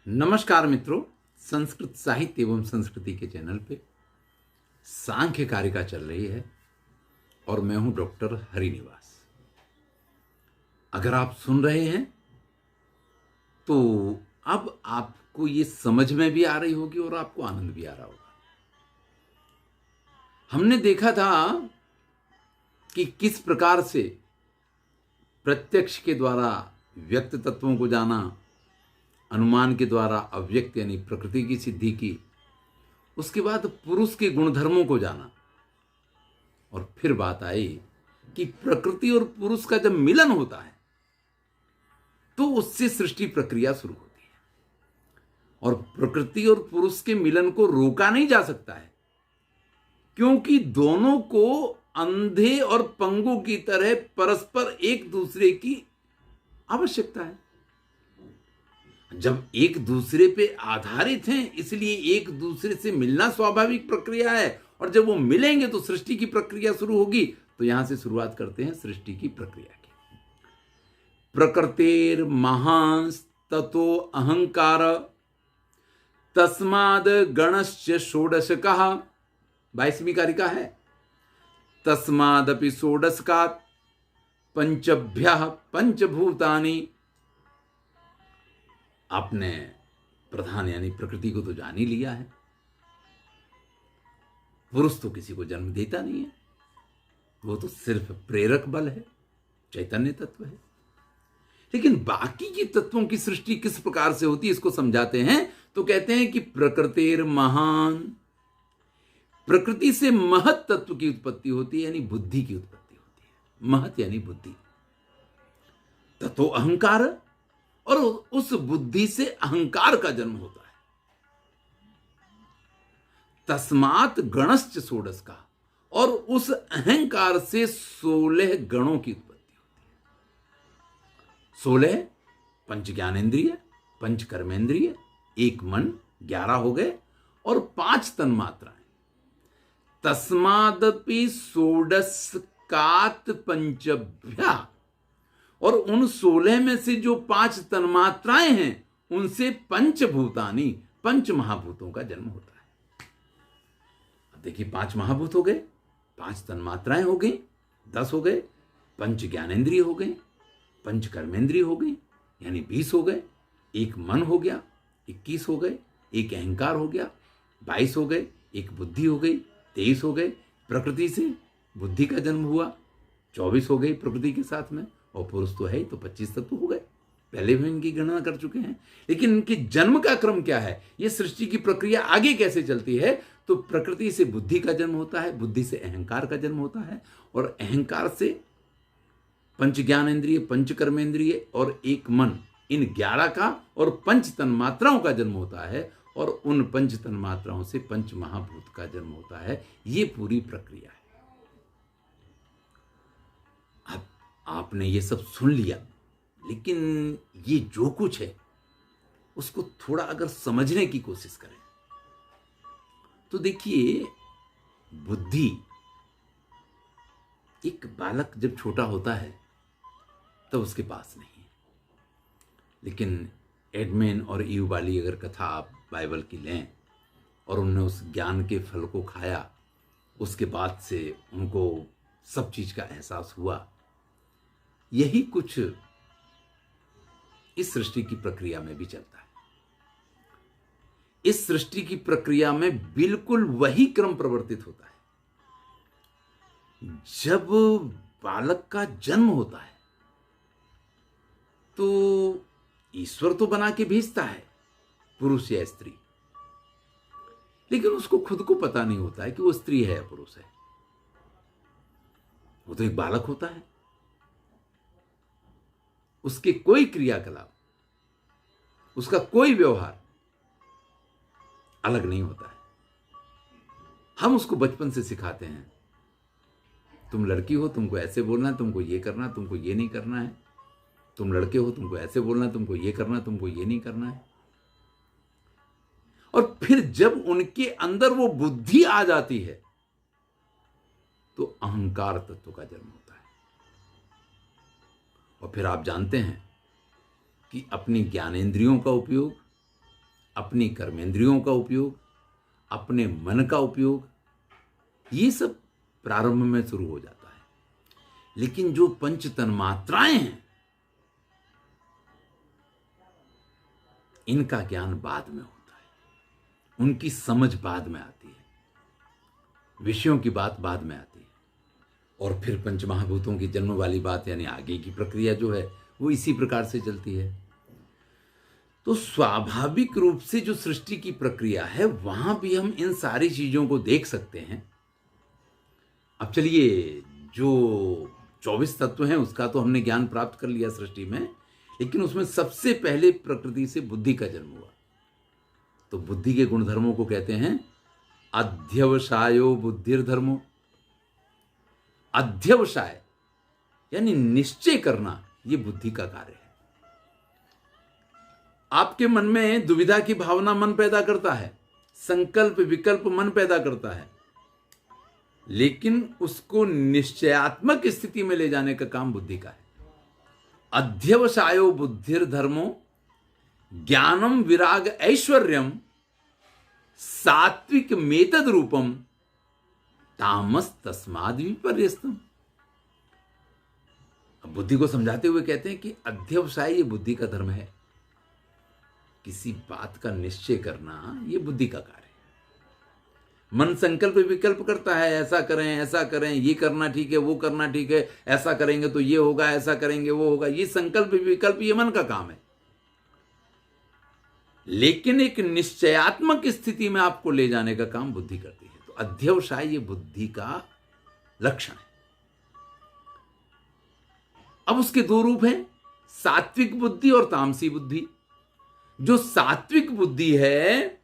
नमस्कार मित्रों, संस्कृत साहित्य एवं संस्कृति के चैनल पे सांख्य कारिका चल रही है और मैं हूं डॉक्टर हरिनिवास। अगर आप सुन रहे हैं तो अब आपको ये समझ में भी आ रही होगी और आपको आनंद भी आ रहा होगा। हमने देखा था कि किस प्रकार से प्रत्यक्ष के द्वारा व्यक्त तत्वों को जाना, अनुमान के द्वारा अव्यक्त यानी प्रकृति की सिद्धि की, उसके बाद पुरुष के गुणधर्मों को जाना, और फिर बात आई कि प्रकृति और पुरुष का जब मिलन होता है तो उससे सृष्टि प्रक्रिया शुरू होती है। और प्रकृति और पुरुष के मिलन को रोका नहीं जा सकता है, क्योंकि दोनों को अंधे और पंगु की तरह परस्पर एक दूसरे की आवश्यकता है। जब एक दूसरे पे आधारित हैं, इसलिए एक दूसरे से मिलना स्वाभाविक प्रक्रिया है, और जब वो मिलेंगे तो सृष्टि की प्रक्रिया शुरू होगी। तो यहां से शुरुआत करते हैं सृष्टि की प्रक्रिया की। प्रकृतेर महांस ततो अहंकार तस्माद गणश्च षोडशकः। 22वीं कारिका है। तस्मादपि षोडशकात् पंचभ्यः पंचभूतानि। आपने प्रधान यानी प्रकृति को तो जान ही लिया है। पुरुष तो किसी को जन्म देता नहीं है, वो तो सिर्फ प्रेरक बल है, चैतन्य तत्व है। लेकिन बाकी के तत्वों की सृष्टि किस प्रकार से होती है इसको समझाते हैं। तो कहते हैं कि प्रकृतेर महान, प्रकृति से महत तत्व की उत्पत्ति होती है, यानी बुद्धि की उत्पत्ति होती है। महत यानी बुद्धि। ततो अहंकार, और उस बुद्धि से अहंकार का जन्म होता है। तस्मात् गणश्च षोडश का, और उस अहंकार से 16 गणों की उत्पत्ति होती है। 16 पंच ज्ञानेन्द्रिय, पंच कर्मेंद्रिय, एक मन, 11 हो गए, और 5 तन्मात्राएं। तस्मादपि षोडशकात् पंचभ्यः, और उन 16 में से जो 5 तन्मात्राएं हैं उनसे पंचभूतानि, 5 महाभूतों का जन्म होता है। अब देखिए, 5 महाभूत हो गए, 5 तन्मात्राएं हो गई, 10 हो गए, पंच ज्ञानेन्द्रिय हो गए, पंच कर्मेंद्रिय हो गई यानी 20 हो गए, एक मन हो गया 21 हो गए, एक अहंकार हो गया 22 हो गए, एक बुद्धि हो गई 23 हो गए। प्रकृति से बुद्धि का जन्म हुआ 24 हो गई प्रकृति के साथ में, और पुरुष तो है ही, तो 25 तक तो हो गए। पहले भी इनकी गणना कर चुके हैं। लेकिन इनके जन्म का क्रम क्या है, ये सृष्टि की प्रक्रिया आगे कैसे चलती है। तो प्रकृति से बुद्धि का जन्म होता है, बुद्धि से अहंकार का जन्म होता है, और अहंकार से पंच ज्ञानेन्द्रिय, पंच कर्मेंद्रिय और एक मन, इन 11 का और 5 तन्मात्राओं का जन्म होता है, और उन 5 तन्मात्राओं से 5 महाभूत का जन्म होता है। ये पूरी प्रक्रिया है। आपने ये सब सुन लिया, लेकिन ये जो कुछ है उसको थोड़ा अगर समझने की कोशिश करें तो देखिए, बुद्धि, एक बालक जब छोटा होता है तब उसके पास नहीं है। लेकिन एडमेन और ईव वाली अगर कथा आप बाइबल की लें, और उन्होंने उस ज्ञान के फल को खाया, उसके बाद से उनको सब चीज का एहसास हुआ। यही कुछ इस सृष्टि की प्रक्रिया में भी चलता है। इस सृष्टि की प्रक्रिया में बिल्कुल वही क्रम प्रवर्तित होता है। जब बालक का जन्म होता है तो ईश्वर तो बना के भेजता है, पुरुष या स्त्री, लेकिन उसको खुद को पता नहीं होता है कि वो स्त्री है या पुरुष है। वो तो एक बालक होता है। उसके कोई क्रियाकलाप, उसका कोई व्यवहार अलग नहीं होता है। हम उसको बचपन से सिखाते हैं, तुम लड़की हो, तुमको ऐसे बोलना है, तुमको ये करना है, तुमको ये नहीं करना है। तुम लड़के हो, तुमको ऐसे बोलना है, तुमको ये करना है, तुमको ये नहीं करना है। और फिर जब उनके अंदर वो बुद्धि आ जाती है तो अहंकार तत्व का जन्म होता है। और फिर आप जानते हैं कि अपनी ज्ञानेंद्रियों का उपयोग अपनी कर्मेंद्रियों का उपयोग, अपने मन का उपयोग, ये सब प्रारंभ में शुरू हो जाता है। लेकिन जो पंच तन्मात्राएं हैं, इनका ज्ञान बाद में होता है, उनकी समझ बाद में आती है, विषयों की बात बाद में आती है। और फिर पंचमहाभूतों की जन्म वाली बात, यानी आगे की प्रक्रिया जो है वो इसी प्रकार से चलती है। तो स्वाभाविक रूप से जो सृष्टि की प्रक्रिया है, वहां भी हम इन सारी चीजों को देख सकते हैं। अब चलिए, जो 24 तत्व हैं उसका तो हमने ज्ञान प्राप्त कर लिया सृष्टि में, लेकिन उसमें सबसे पहले प्रकृति से बुद्धि का जन्म हुआ। तो बुद्धि के गुणधर्मों को कहते हैं अध्यवसायो बुद्धिर्धर्मो। अध्यवसाय यानी निश्चय करना, यह बुद्धि का कार्य है। आपके मन में दुविधा की भावना मन पैदा करता है, संकल्प विकल्प मन पैदा करता है, लेकिन उसको निश्चयात्मक स्थिति में ले जाने का काम बुद्धि का है। अध्यवसायो बुद्धिर्धर्मो ज्ञानम विराग ऐश्वर्यम सात्विक मेतद रूपम तामस तस्माद विपर्यस्तम। अब बुद्धि को समझाते हुए कहते हैं कि अध्यवसाय ये बुद्धि का धर्म है। किसी बात का निश्चय करना ये बुद्धि का कार्य है। मन संकल्प विकल्प करता है, ऐसा करें, ये करना ठीक है, वो करना ठीक है, ऐसा करेंगे तो ये होगा, ऐसा करेंगे वो होगा। ये संकल्प विकल्प ये मन का काम है। लेकिन एक निश्चयात्मक स्थिति में आपको ले जाने का काम बुद्धि करती है। तो अध्यवसाय ये बुद्धि का लक्षण है। अब उसके दो रूप हैं, सात्विक बुद्धि और तामसी बुद्धि। जो सात्विक बुद्धि है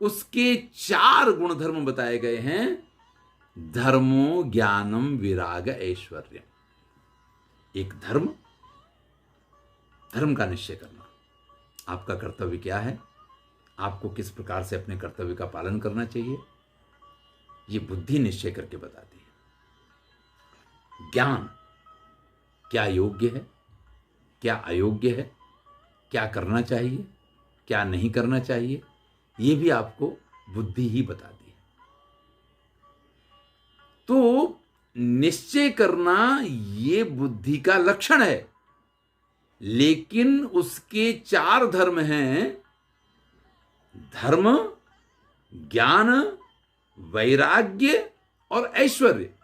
उसके 4 गुणधर्म बताए गए हैं, धर्मो ज्ञानम विराग ऐश्वर्य। एक धर्म का निश्चय करना, आपका कर्तव्य क्या है, आपको किस प्रकार से अपने कर्तव्य का पालन करना चाहिए, ये बुद्धि निश्चय करके बताती है। ज्ञान, क्या योग्य है, क्या अयोग्य है, क्या करना चाहिए, क्या नहीं करना चाहिए, ये भी आपको बुद्धि ही बताती है। तो निश्चय करना ये बुद्धि का लक्षण है, लेकिन उसके 4 धर्म हैं, धर्म, ज्ञान, वैराग्य और ऐश्वर्य।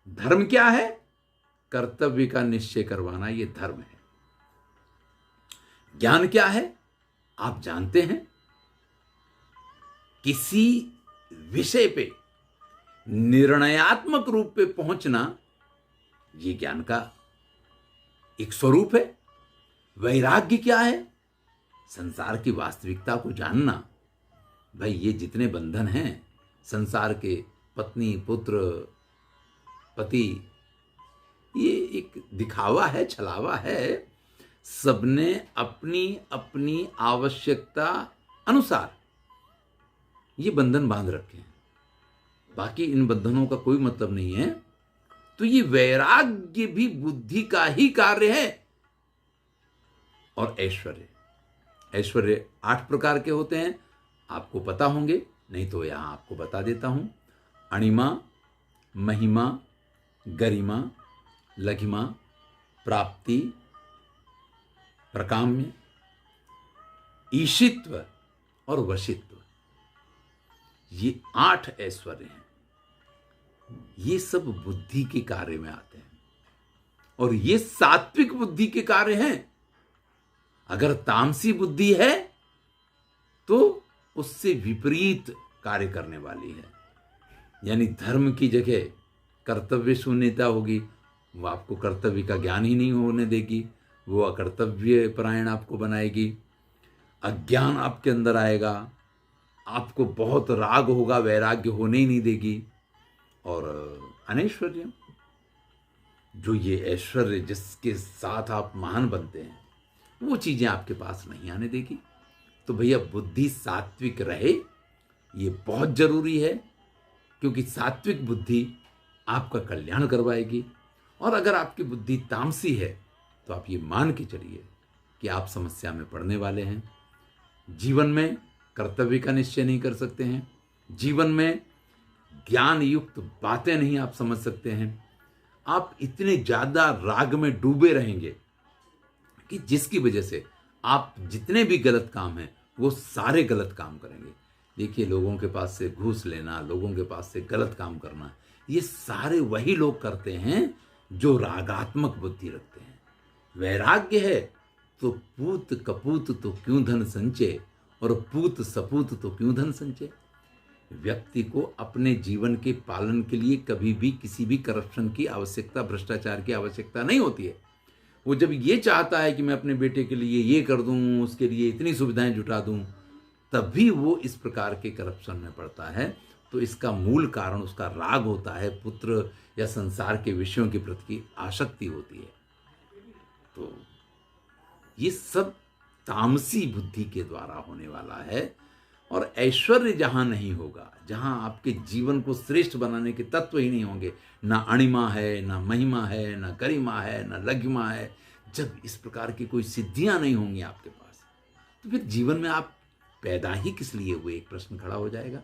धर्म क्या है? कर्तव्य का निश्चय करवाना, ये धर्म है। ज्ञान क्या है? आप जानते हैं, किसी विषय पे निर्णयात्मक रूप पे पहुंचना, ये ज्ञान का एक स्वरूप है। वैराग्य क्या है? संसार की वास्तविकता को जानना। भाई, ये जितने बंधन हैं संसार के, पत्नी, पुत्र, पति, ये एक दिखावा है, छलावा है। सबने अपनी अपनी आवश्यकता अनुसार ये बंधन बांध रखे हैं, बाकी इन बंधनों का कोई मतलब नहीं है। तो ये वैराग्य भी बुद्धि का ही कार्य है। और ऐश्वर्य 8 प्रकार के होते हैं, आपको पता होंगे, नहीं तो यहां आपको बता देता हूं। अणिमा, महिमा, गरिमा, लघिमा, प्राप्ति, प्रकाम्य, ईशित्व और वशित्व, ये 8 ऐश्वर्य हैं। ये सब बुद्धि के कार्य में आते हैं और ये सात्विक बुद्धि के कार्य हैं। अगर तामसी बुद्धि है तो उससे विपरीत कार्य करने वाली है, यानी धर्म की जगह कर्तव्य शून्यता होगी। वो आपको कर्तव्य का ज्ञान ही नहीं होने देगी, वो अकर्तव्य परायण आपको बनाएगी। अज्ञान आपके अंदर आएगा, आपको बहुत राग होगा, वैराग्य होने ही नहीं देगी। और अनैश्वर्य, जो ये ऐश्वर्य जिसके साथ आप महान बनते हैं, वो चीजें आपके पास नहीं आने देगी। तो भैया, बुद्धि सात्विक रहे, ये बहुत जरूरी है, क्योंकि सात्विक बुद्धि आपका कल्याण करवाएगी। और अगर आपकी बुद्धि तामसी है तो आप ये मान के चलिए कि आप समस्या में पड़ने वाले हैं। जीवन में कर्तव्य का निश्चय नहीं कर सकते हैं, जीवन में ज्ञान युक्त बातें नहीं आप समझ सकते हैं, आप इतने ज़्यादा राग में डूबे रहेंगे कि जिसकी वजह से आप जितने भी गलत काम हैं वो सारे गलत काम करेंगे। देखिए, लोगों के पास से घूस लेना, लोगों के पास से गलत काम करना, ये सारे वही लोग करते हैं जो रागात्मक बुद्धि रखते हैं। वैराग्य है तो पूत कपूत तो क्यों धन संचय, और पूत सपूत तो क्यों धन संचय। व्यक्ति को अपने जीवन के पालन के लिए कभी भी किसी भी करप्शन की आवश्यकता, भ्रष्टाचार की आवश्यकता नहीं होती है। वो जब ये चाहता है कि मैं अपने बेटे के लिए ये कर दूं, उसके लिए इतनी सुविधाएं जुटा दूं, तभी वो इस प्रकार के करप्शन में पड़ता है। तो इसका मूल कारण उसका राग होता है, पुत्र या संसार के विषयों के प्रति आसक्ति होती है। तो ये सब तामसी बुद्धि के द्वारा होने वाला है। और ऐश्वर्य जहां नहीं होगा, जहां आपके जीवन को श्रेष्ठ बनाने के तत्व ही नहीं होंगे, ना अणिमा है, ना महिमा है, ना गरिमा है, ना लघिमा है, जब इस प्रकार की कोई सिद्धियां नहीं होंगी आपके पास, तो फिर जीवन में आप पैदा ही किस लिए हुए, एक प्रश्न खड़ा हो जाएगा।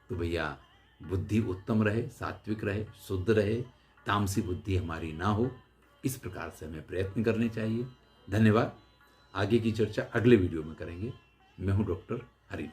तो भैया, बुद्धि उत्तम रहे, सात्विक रहे, शुद्ध रहे, तामसी बुद्धि हमारी ना हो, इस प्रकार से हमें प्रयत्न करने चाहिए। धन्यवाद। आगे की चर्चा अगले वीडियो में करेंगे। मैं हूं डॉक्टर हरि।